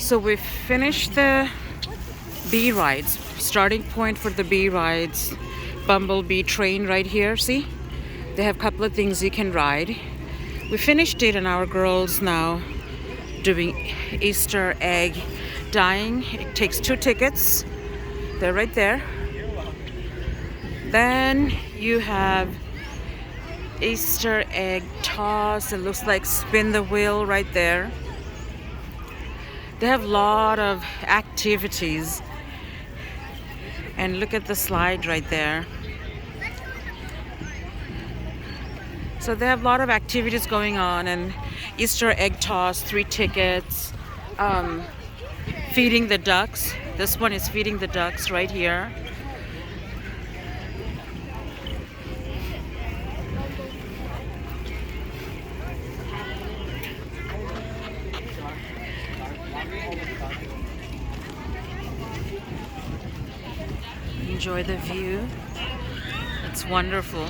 So we finished the bee rides. Starting point for the bee rides. Bumblebee train right here. See? They have a couple of things you can ride. We finished it and our girls now doing Easter egg dyeing. It takes 2 tickets. They're right there. Then you have Easter egg toss. It looks like spin the wheel right there. They have a lot of activities. And look at the slide right there. So they have a lot of activities going on, and Easter egg toss, 3 tickets. Feeding the ducks. This one is feeding the ducks right here. Enjoy the view. It's wonderful.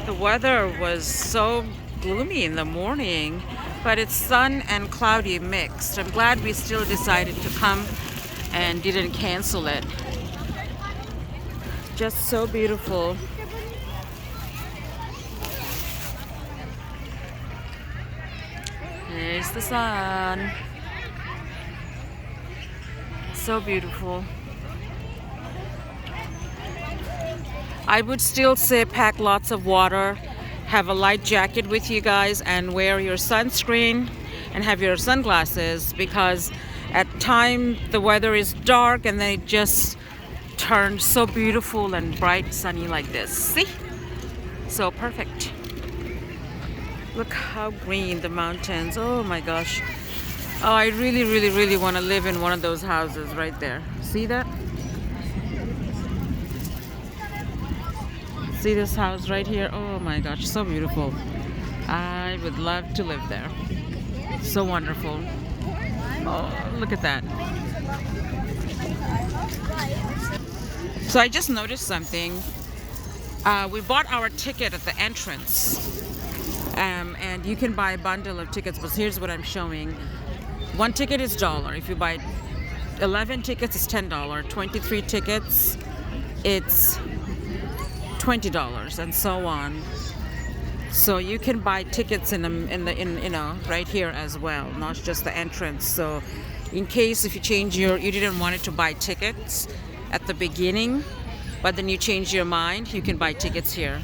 The weather was so gloomy in the morning, but it's sun and cloudy mixed. I'm glad we still decided to come and didn't cancel it. Just so beautiful. There's the sun. So beautiful. I would still say pack lots of water, have a light jacket with you guys, and wear your sunscreen and have your sunglasses, because at time the weather is dark and then it just turns so beautiful and bright sunny like this. See? So perfect. Look how green the mountains. Oh my gosh. Oh, I really want to live in one of those houses right there. See that? See this house right here? Oh my gosh, so beautiful. I would love to live there. So wonderful. Oh, look at that. So I just noticed something. We bought our ticket at the entrance. And you can buy a bundle of tickets, but here's what I'm showing. 1 ticket is $1. If you buy 11 tickets, it's $10. 23 tickets, it's $20, and so on. So you can buy tickets in you know, right here as well, not just the entrance. So in case if you didn't want it to buy tickets at the beginning, but then you change your mind, you can buy tickets here.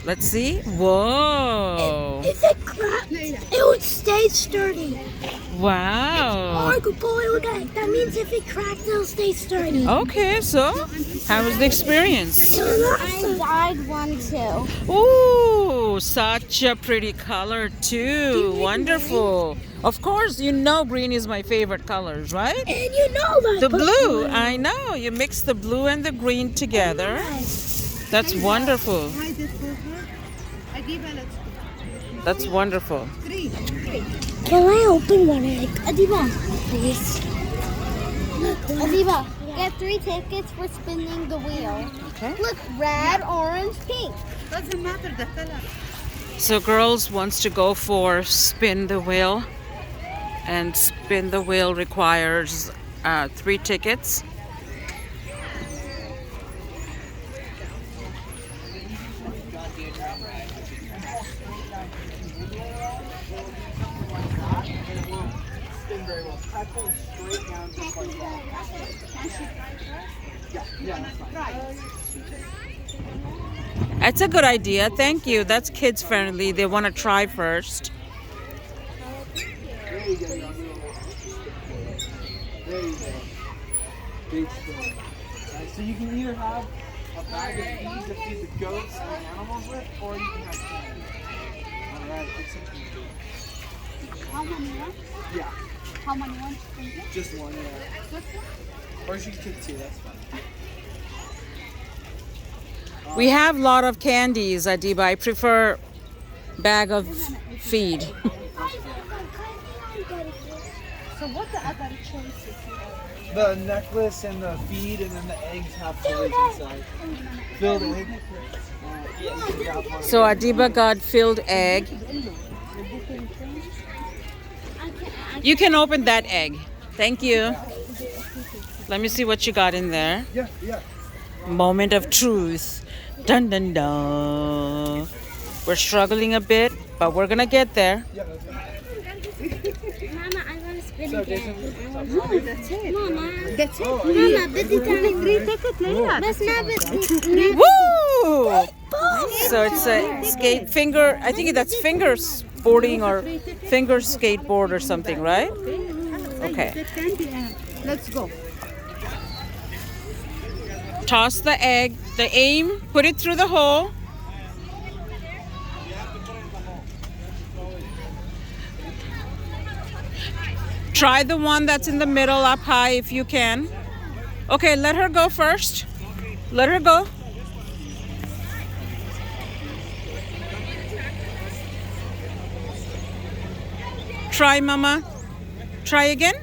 Let's see. Whoa! If it cracked, it would stay sturdy. Wow. That means if it cracked, it'll stay sturdy. Okay, so how was the experience? I dyed one too. Ooh, such a pretty color too. Wonderful. Of course, you know green is my favorite colors, right? And you know that. The blue, I know. You mix the blue and the green together. That's wonderful. That's wonderful. Can I open one egg? Adiba, please. Adiba, get 3 tickets for spinning the wheel. Okay. Look, red, orange, pink. Doesn't matter the color. So girls wants to go for spin the wheel. And spin the wheel requires 3 tickets. That's a good idea. Thank you. That's kids friendly. They want to try first. There you go. Big spoon. So you can either have a bag of feed to feed the goats and the animals with, or you can have candy. Alright, it's something to do. How many ones? Yeah. How many ones? Just one, yeah. Just one? Or you can take 2, that's fine. We have a lot of candies, Adiba. I prefer bag of feed. So what the other choices? The necklace and the feed, and then the eggs have filled inside. Filled egg. So Adiba got filled egg. You can open that egg. Thank you. Let me see what you got in there. Yeah, yeah. Moment of truth. Dun dun dun. We're struggling a bit, but we're gonna get there. Mama, I want to spin So, again. Jason, No, that's it. Mama. That's it. Mama, بدي تعمل 3 tickets later. بس ما بدي Woo! So it's a skate finger. I think that's finger boarding or finger skateboard or something, right? Okay. Let's go. Toss the egg. The aim. Put it through the hole. Try the one that's in the middle up high if you can. Okay, let her go first. Let her go. Try, Mama. Try again.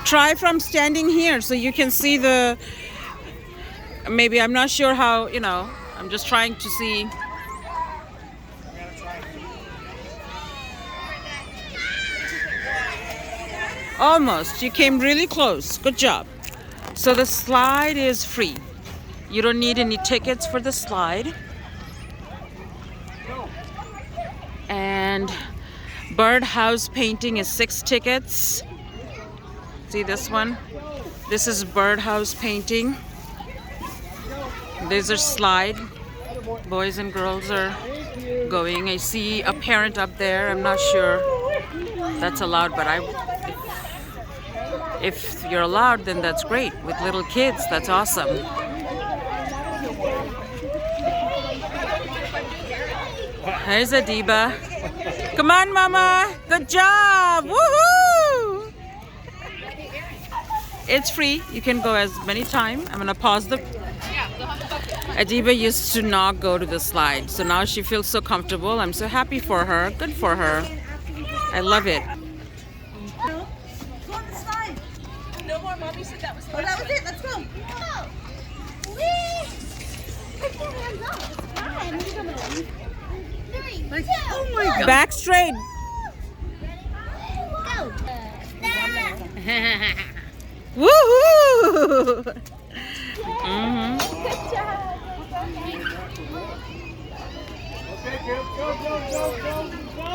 Try from standing here so you can see the... Maybe, I'm not sure how, I'm just trying to see... Almost. You came really close. Good job. So the slide is free. You don't need any tickets for the slide. And birdhouse painting is 6 tickets. See this one? This is birdhouse painting. There's a slide. Boys and girls are going. I see a parent up there. I'm not sure that's allowed, but if you're allowed, then that's great. With little kids, that's awesome. There's Adiba. Come on, Mama. Good job. Woohoo! It's free. You can go as many times. I'm going to pause the... Adiba used to not go to the slide, so now she feels so comfortable. I'm so happy for her. Good for her. I love it. No more, Mommy said that was the that was it. Let's go. Oh my God. Back straight. Go. Woohoo! Okay, go, go, go, go, go, go.